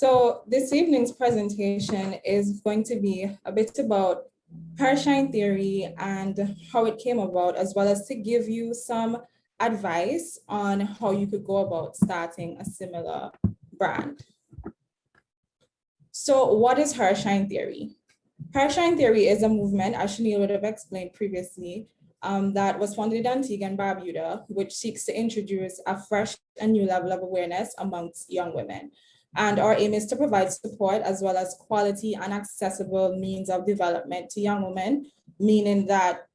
So this evening's presentation is going to be a bit about paradigm theory and how it came about, as well as to give you some advice on how you could go about starting a similar brand. So what is paradigm theory? Paradigm theory is a movement, as Chanel would have explained previously, that was founded in Antigua and Barbuda, which seeks to introduce a fresh and new level of awareness amongst young women. And our aim is to provide support as well as quality and accessible means of development to young women, meaning that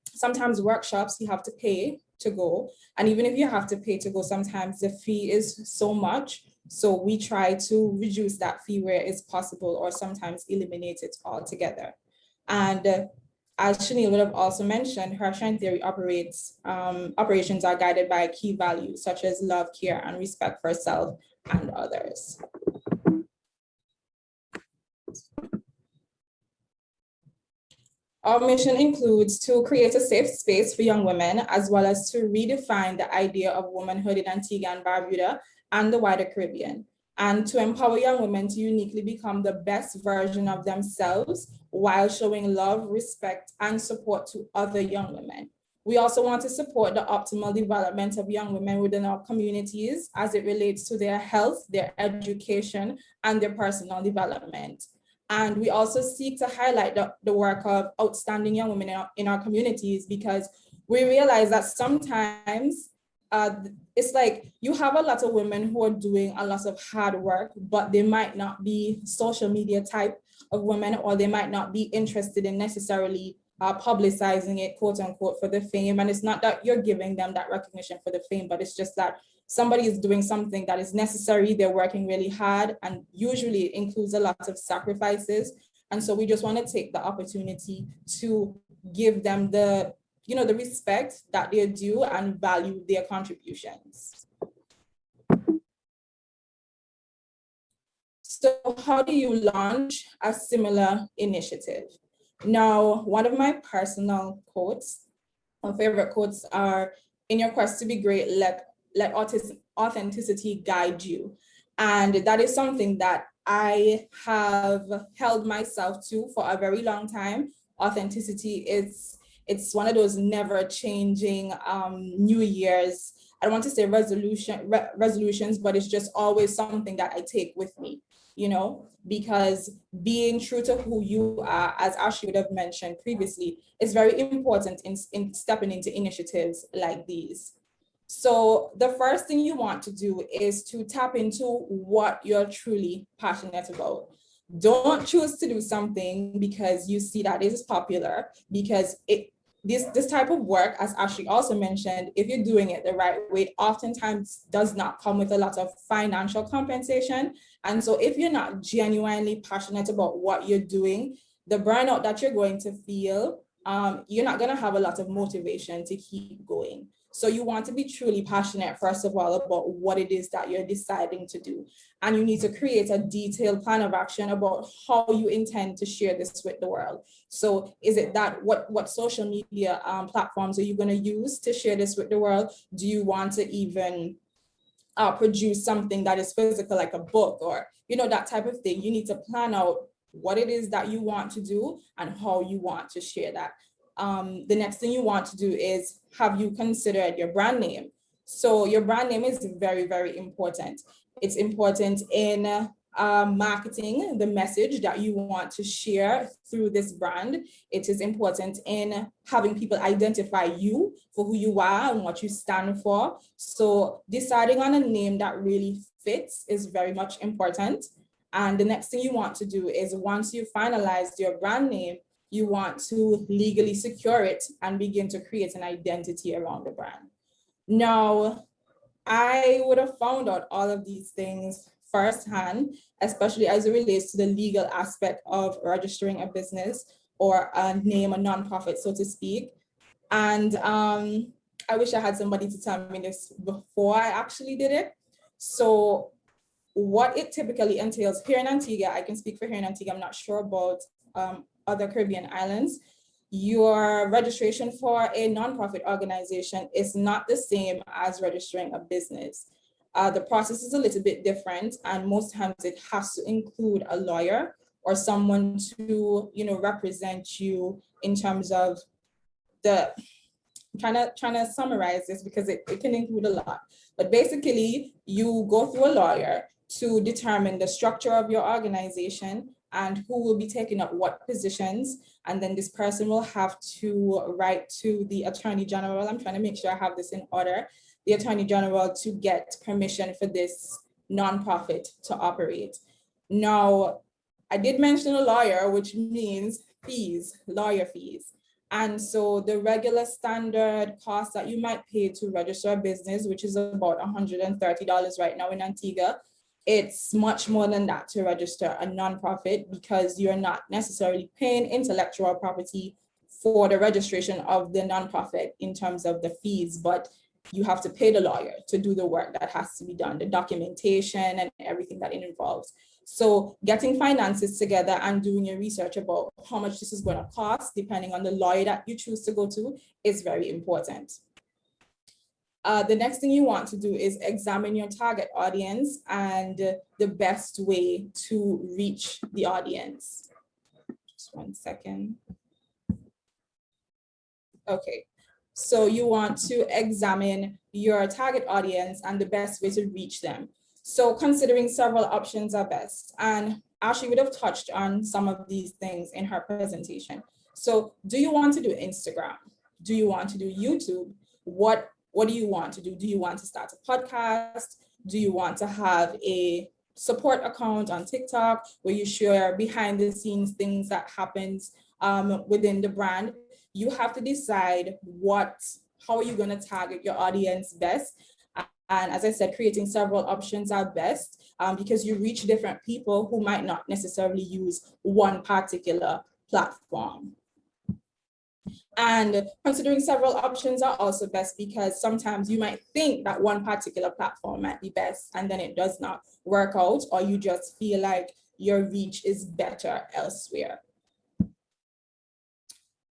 sometimes workshops you have to pay to go. And even if you have to pay to go, sometimes the fee is so much. So we try to reduce that fee where it's possible, or sometimes eliminate it altogether. And as Chanel would have also mentioned, paradigm theory operations are guided by key values such as love, care, and respect for self and others. Our mission includes to create a safe space for young women, as well as to redefine the idea of womanhood in Antigua and Barbuda and the wider Caribbean, and to empower young women to uniquely become the best version of themselves while showing love, respect, and support to other young women. We also want to support the optimal development of young women within our communities as it relates to their health, their education, and their personal development. And we also seek to highlight the work of outstanding young women in our communities, because we realize that sometimes it's like you have a lot of women who are doing a lot of hard work, but they might not be social media type of women, or they might not be interested in necessarily publicizing it, quote unquote, for the fame. And it's not that you're giving them that recognition for the fame, but it's just that somebody is doing something that is necessary. They're working really hard, and usually it includes a lot of sacrifices. And so we just want to take the opportunity to give them the respect that they're due and value their contributions. So how do you launch a similar initiative? Now, one of my personal quotes, my favorite quotes are, "In your quest to be great, let authenticity guide you." And that is something that I have held myself to for a very long time. Authenticity it's one of those never changing New Year's, I don't want to say resolutions, but it's just always something that I take with me, because being true to who you are, as Ashley would have mentioned previously, is very important in stepping into initiatives like these. So the first thing you want to do is to tap into what you're truly passionate about. Don't choose to do something because you see that it is popular, because this type of work, as Ashley also mentioned, if you're doing it the right way, it oftentimes does not come with a lot of financial compensation. And so if you're not genuinely passionate about what you're doing, the burnout that you're going to feel, you're not going to have a lot of motivation to keep going. So you want to be truly passionate, first of all, about what it is that you're deciding to do. And you need to create a detailed plan of action about how you intend to share this with the world. So is it that what social media platforms are you going to use to share this with the world? Do you want to even produce something that is physical, like a book, or that type of thing? You need to plan out what it is that you want to do and how you want to share that. The next thing you want to do is, have you considered your brand name? So your brand name is very, very important. It's important in marketing the message that you want to share through this brand. It is important in having people identify you for who you are and what you stand for. So deciding on a name that really fits is very much important. And the next thing you want to do is, once you finalize your brand name, you want to legally secure it and begin to create an identity around the brand. Now, I would have found out all of these things firsthand, especially as it relates to the legal aspect of registering a business or a name, a nonprofit, so to speak. And I wish I had somebody to tell me this before I actually did it. So what it typically entails here in Antigua, I can speak for here in Antigua, I'm not sure about other Caribbean islands, your registration for a nonprofit organization is not the same as registering a business. The process is a little bit different, and most times it has to include a lawyer or someone to, represent you in terms of the, trying to summarize this because it can include a lot. But basically, you go through a lawyer to determine the structure of your organization and who will be taking up what positions. And then this person will have to write to the Attorney General. I'm trying to make sure I have this in order. The Attorney General to get permission for this nonprofit to operate. Now, I did mention a lawyer, which means fees, lawyer fees. And so the regular standard cost that you might pay to register a business, which is about $130 right now in Antigua, it's much more than that to register a nonprofit, because you're not necessarily paying intellectual property for the registration of the nonprofit in terms of the fees, but you have to pay the lawyer to do the work that has to be done, the documentation and everything that it involves. So getting finances together and doing your research about how much this is going to cost, depending on the lawyer that you choose to go to, is very important. The next thing you want to do is examine your target audience and the best way to reach the audience. Just one second. Okay, so you want to examine your target audience and the best way to reach them. So considering several options are best, and Ashley would have touched on some of these things in her presentation. So do you want to do Instagram? Do you want to do YouTube? What do you want to do? Do you want to start a podcast? Do you want to have a support account on TikTok where you share behind the scenes things that happens within the brand? You have to decide how are you going to target your audience best. And as I said, creating several options are best because you reach different people who might not necessarily use one particular platform. And considering several options are also best because sometimes you might think that one particular platform might be best and then it does not work out, or you just feel like your reach is better elsewhere.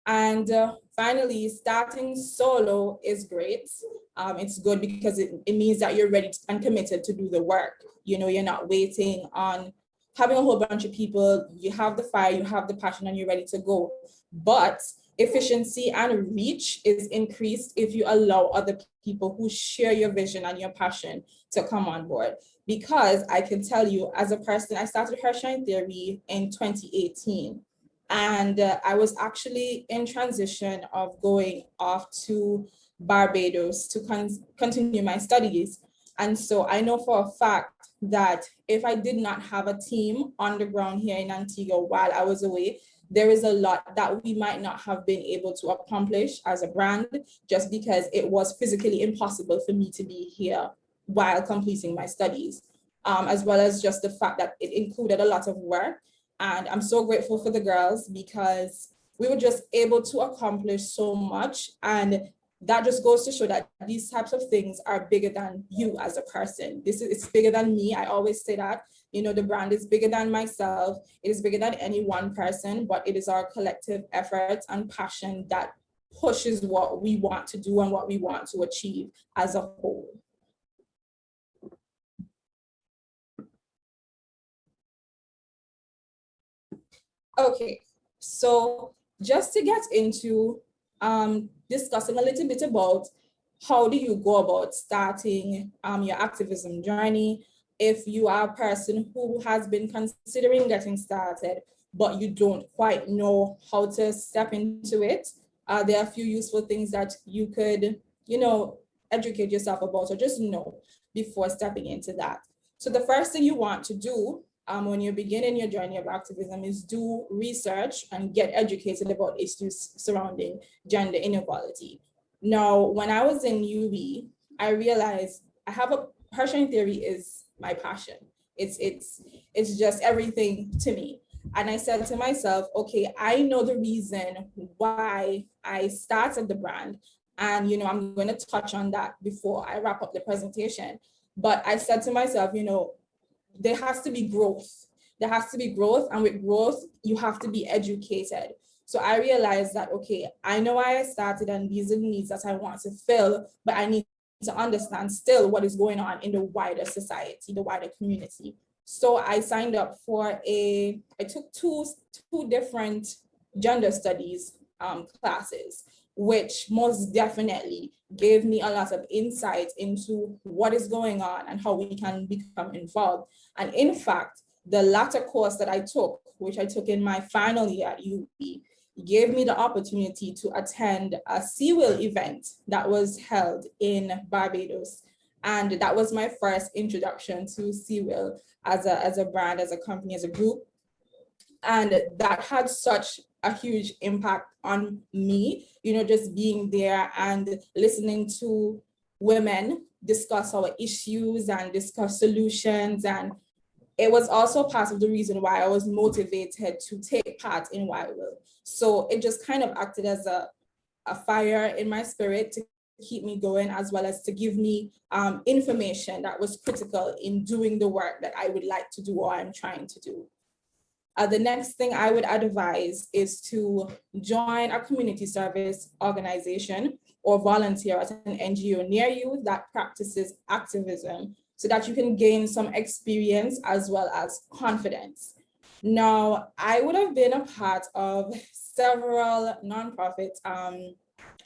And finally, starting solo is great. It's good because it means that you're ready and committed to do the work. You're not waiting on having a whole bunch of people. You have the fire, you have the passion, and you're ready to go. But efficiency and reach is increased if you allow other people who share your vision and your passion to come on board. Because I can tell you, as a person, I started Hershine Theory in 2018. And I was actually in transition of going off to Barbados to continue my studies. And so I know for a fact that if I did not have a team on the ground here in Antigua while I was away, there is a lot that we might not have been able to accomplish as a brand, just because it was physically impossible for me to be here while completing my studies, as well as just the fact that it included a lot of work. And I'm so grateful for the girls because we were just able to accomplish so much. And that just goes to show that these types of things are bigger than you as a person. It's bigger than me. I always say that, the brand is bigger than myself. It is bigger than any one person, but it is our collective effort and passion that pushes what we want to do and what we want to achieve as a whole. Okay, so just to get into discussing a little bit about how do you go about starting your activism journey. If you are a person who has been considering getting started, but you don't quite know how to step into it, there are a few useful things that you could, educate yourself about or just know before stepping into that. So the first thing you want to do when you're beginning your journey of activism is do research and get educated about issues surrounding gender inequality. Now, when I was in UB, I realized Hershine Theory is my passion. It's just everything to me. And I said to myself, okay, I know the reason why I started the brand. And, I'm going to touch on that before I wrap up the presentation. But I said to myself, there has to be growth. There has to be growth. And with growth, you have to be educated. So I realized that, okay, I know why I started and these are the needs that I want to fill, but I need to understand still what is going on in the wider society, the wider community. So I signed up for I took two different gender studies classes, which most definitely gave me a lot of insight into what is going on and how we can become involved. And in fact, the latter course that I took, which I took in my final year at UB, gave me the opportunity to attend a SeaWill event that was held in Barbados. And that was my first introduction to SeaWill as a brand, as a company, as a group. And that had such a huge impact on me, just being there and listening to women discuss our issues and discuss solutions. And it was also part of the reason why I was motivated to take part in YWIL. So it just kind of acted as a fire in my spirit to keep me going, as well as to give me information that was critical in doing the work that I would like to do or I'm trying to do. The next thing I would advise is to join a community service organization or volunteer at an NGO near you that practices activism, so that you can gain some experience as well as confidence. Now, I would have been a part of several nonprofit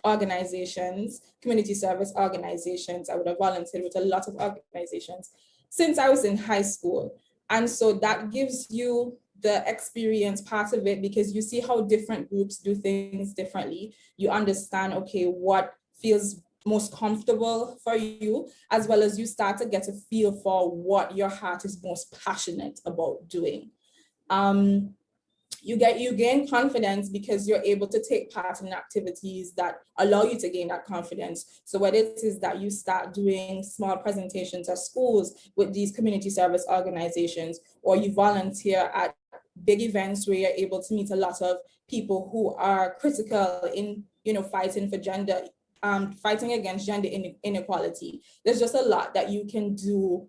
organizations, community service organizations. I would have volunteered with a lot of organizations since I was in high school. And so that gives you the experience part of it, because you see how different groups do things differently. You understand, okay, what feels most comfortable for you, as well as you start to get a feel for what your heart is most passionate about doing. You gain confidence because you're able to take part in activities that allow you to gain that confidence. So whether it is that you start doing small presentations at schools with these community service organizations, or you volunteer at big events where you're able to meet a lot of people who are critical in, fighting for gender, fighting against gender inequality. There's just a lot that you can do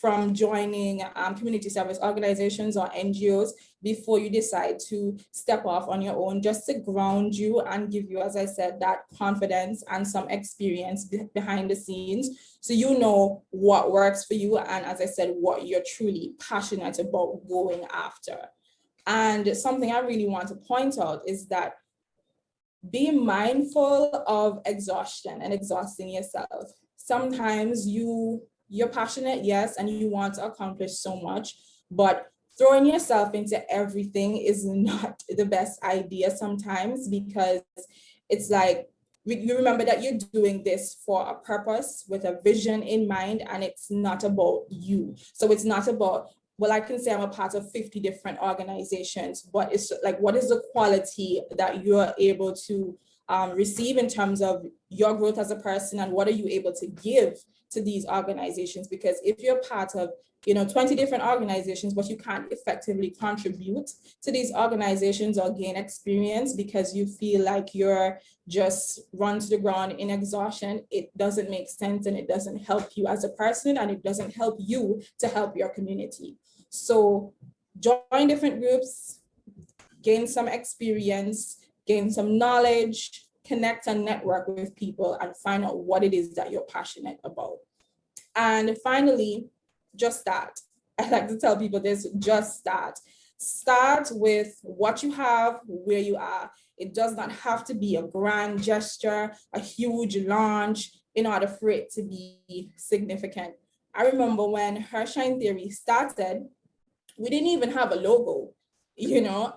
from joining community service organizations or NGOs before you decide to step off on your own, just to ground you and give you, as I said, that confidence and some experience behind the scenes, so you know what works for you and, as I said, what you're truly passionate about going after. And something I really want to point out is that be mindful of exhaustion and exhausting yourself. Sometimes you're passionate, yes, and you want to accomplish so much, but throwing yourself into everything is not the best idea sometimes, because it's like, you remember that you're doing this for a purpose with a vision in mind, and it's not about you. So it's not about, well, I can say I'm a part of 50 different organizations, but it's like, what is the quality that you're able to receive in terms of your growth as a person, and what are you able to give to these organizations? Because if you're part of 20 different organizations, but you can't effectively contribute to these organizations or gain experience because you feel like you're just run to the ground in exhaustion, it doesn't make sense, and it doesn't help you as a person, and it doesn't help you to help your community. So join different groups, gain some experience, gain some knowledge, connect and network with people, and find out what it is that you're passionate about. And finally, just start. I like to tell people this, just start. Start with what you have, where you are. It does not have to be a grand gesture, a huge launch in order for it to be significant. I remember when Hershine Theory started, we didn't even have a logo.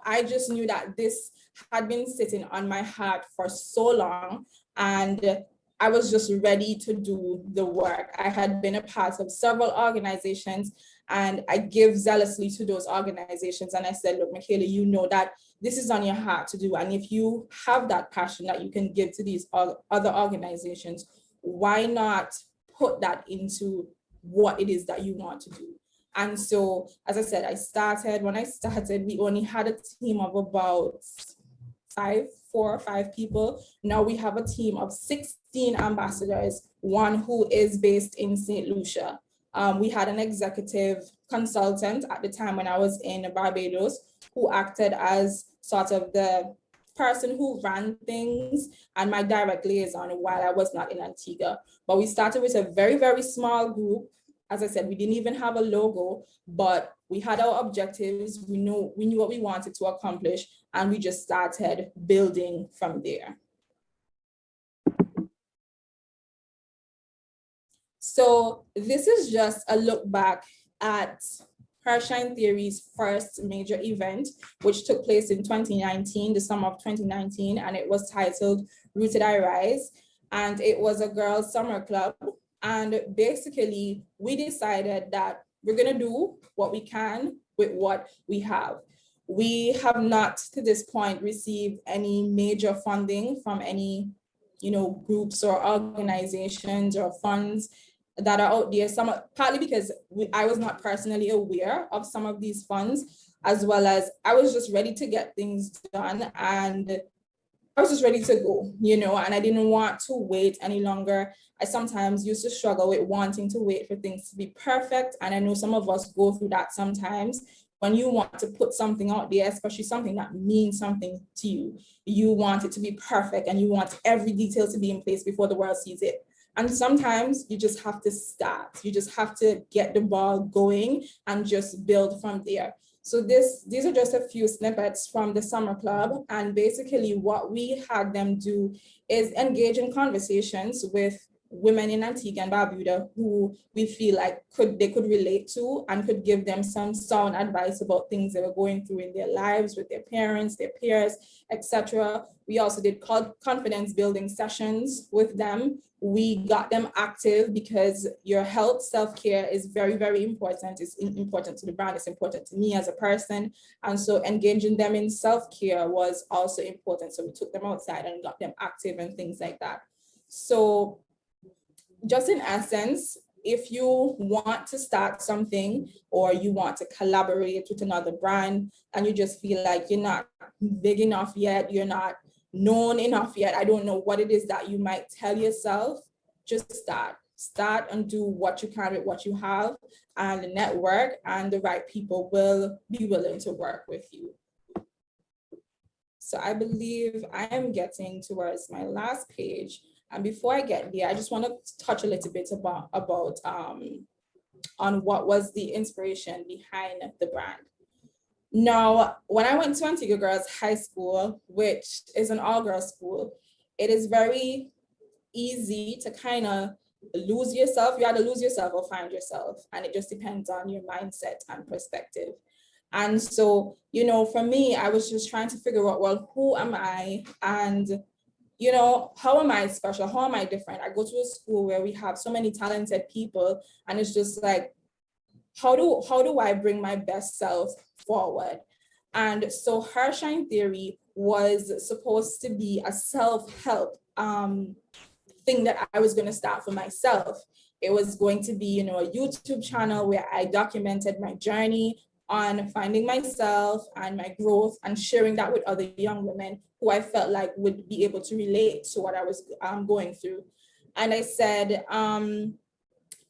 I just knew that this had been sitting on my heart for so long, and I was just ready to do the work. I had been a part of several organizations, and I give zealously to those organizations. And I said, look, Michaela, you know that this is on your heart to do. And if you have that passion that you can give to these other organizations, why not put that into what it is that you want to do? And so, as I said, when I started, we only had a team of about 4 or 5 people. Now we have a team of 16 ambassadors, one who is based in St. Lucia. We had an executive consultant at the time when I was in Barbados, who acted as sort of the person who ran things and my direct liaison while I was not in Antigua. But we started with a very, very small group. As I said, we didn't even have a logo, but we had our objectives. We knew what we wanted to accomplish, and we just started building from there. So this is just a look back at Hershine Theory's first major event, which took place in 2019, the summer of 2019, and it was titled Rooted I Rise. And it was a girls' summer club. And basically, we decided that we're gonna do what we can with what we have. We have not to this point received any major funding from any, groups or organizations or funds that are out there. Some partly because I was not personally aware of some of these funds, as well as I was just ready to get things done, and I was just ready to go, and I didn't want to wait any longer. I sometimes used to struggle with wanting to wait for things to be perfect, and I know some of us go through that sometimes. When you want to put something out there, especially something that means something to you, you want it to be perfect and you want every detail to be in place before the world sees it. And sometimes you just have to start. You just have to get the ball going and just build from there. So these are just a few snippets from the summer club. And basically what we had them do is engage in conversations with women in Antigua and Barbuda who we feel like they could relate to and could give them some sound advice about things they were going through in their lives with their parents, their peers, etc. We also did confidence building sessions with them. We got them active because your health, self-care is very, very important. It's important to the brand, it's important to me as a person. And so engaging them in self-care was also important. So we took them outside and got them active and things like that. So just in essence, if you want to start something or you want to collaborate with another brand and you just feel like you're not big enough yet, you're not known enough yet, I don't know what it is that you might tell yourself, just start and do what you can with what you have, and the network and the right people will be willing to work with you. So I believe I am getting towards my last page. And before I get there, I just want to touch a little bit about on what was the inspiration behind the brand. Now, when I went to Antigua Girls High School, which is an all-girls school, it is very easy to kind of lose yourself. You either lose yourself or find yourself, and it just depends on your mindset and perspective. And so, for me, I was just trying to figure out, well, who am I? And how am I special? How am I different? I go to a school where we have so many talented people, and it's just like, how do I bring my best self forward? And so Hershine Theory was supposed to be a self-help thing that I was going to start for myself. It was going to be, a YouTube channel where I documented my journey on finding myself and my growth and sharing that with other young women who I felt like would be able to relate to what I was going through. And I said,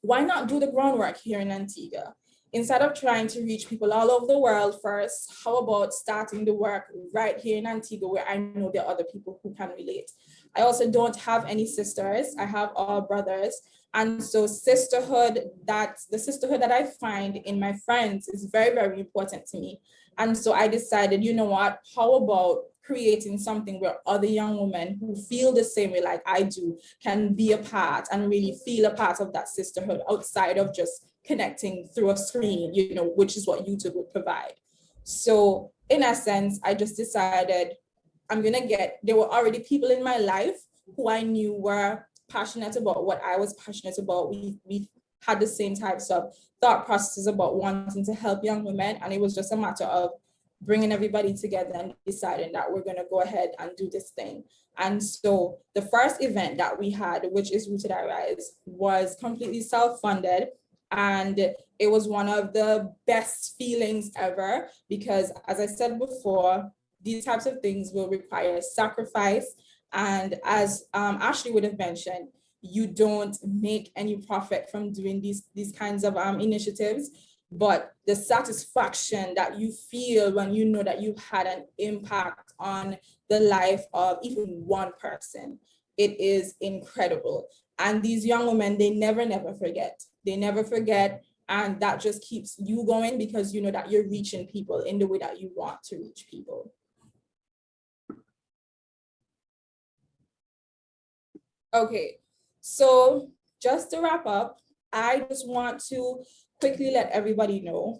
why not do the groundwork here in Antigua? Instead of trying to reach people all over the world first, how about starting the work right here in Antigua where I know there are other people who can relate? I also don't have any sisters, I have all brothers. And so the sisterhood that I find in my friends is very, very important to me. And so I decided, you know what, how about creating something where other young women who feel the same way like I do can be a part and really feel a part of that sisterhood outside of just connecting through a screen, which is what YouTube would provide. So in essence, I just decided there were already people in my life who I knew were passionate about what I was passionate about. We had the same types of thought processes about wanting to help young women. And it was just a matter of bringing everybody together and deciding that we're going to go ahead and do this thing. And so the first event that we had, which is Rooted I Rise, was completely self-funded. And it was one of the best feelings ever, because as I said before, these types of things will require sacrifice. And as Ashley would have mentioned, you don't make any profit from doing these kinds of initiatives, but the satisfaction that you feel when you know that you've had an impact impact on the life of even one person, it is incredible. And these young women, they never forget. They never forget. And that just keeps you going because you know that you're reaching people in the way that you want to reach people. Okay, so just to wrap up, I just want to quickly let everybody know,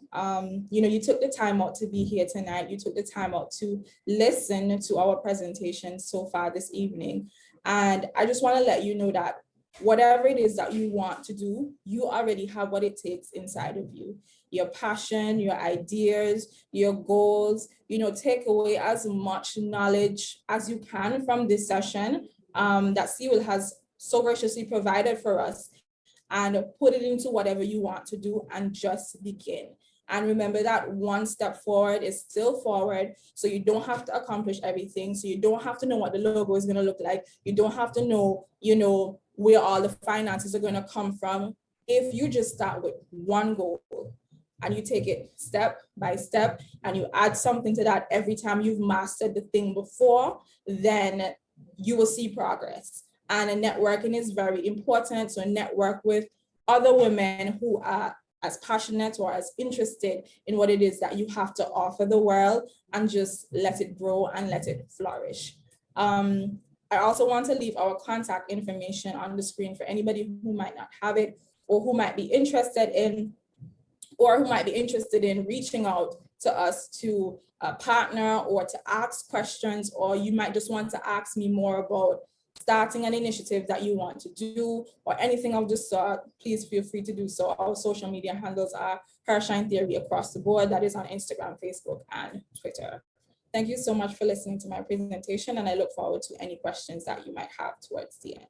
you took the time out to be here tonight. You took the time out to listen to our presentation so far this evening. And I just want to let you know that whatever it is that you want to do, you already have what it takes inside of you. Your passion, your ideas, your goals, take away as much knowledge as you can from this session that Sewell has so graciously provided for us, and put it into whatever you want to do and just begin. And remember that one step forward is still forward. So you don't have to accomplish everything. So you don't have to know what the logo is going to look like. You don't have to know, where all the finances are going to come from. If you just start with one goal and you take it step by step and you add something to that every time you've mastered the thing before, then you will see progress. And networking is very important. So network with other women who are as passionate or as interested in what it is that you have to offer the world, and just let it grow and let it flourish. I also want to leave our contact information on the screen for anybody who might not have it, or who might be interested in reaching out to us to partner or to ask questions, or you might just want to ask me more about starting an initiative that you want to do, or anything of the sort. Please feel free to do so. Our social media handles are Hershine Theory across the board. That is on Instagram, Facebook, and Twitter. Thank you so much for listening to my presentation, and I look forward to any questions that you might have towards the end.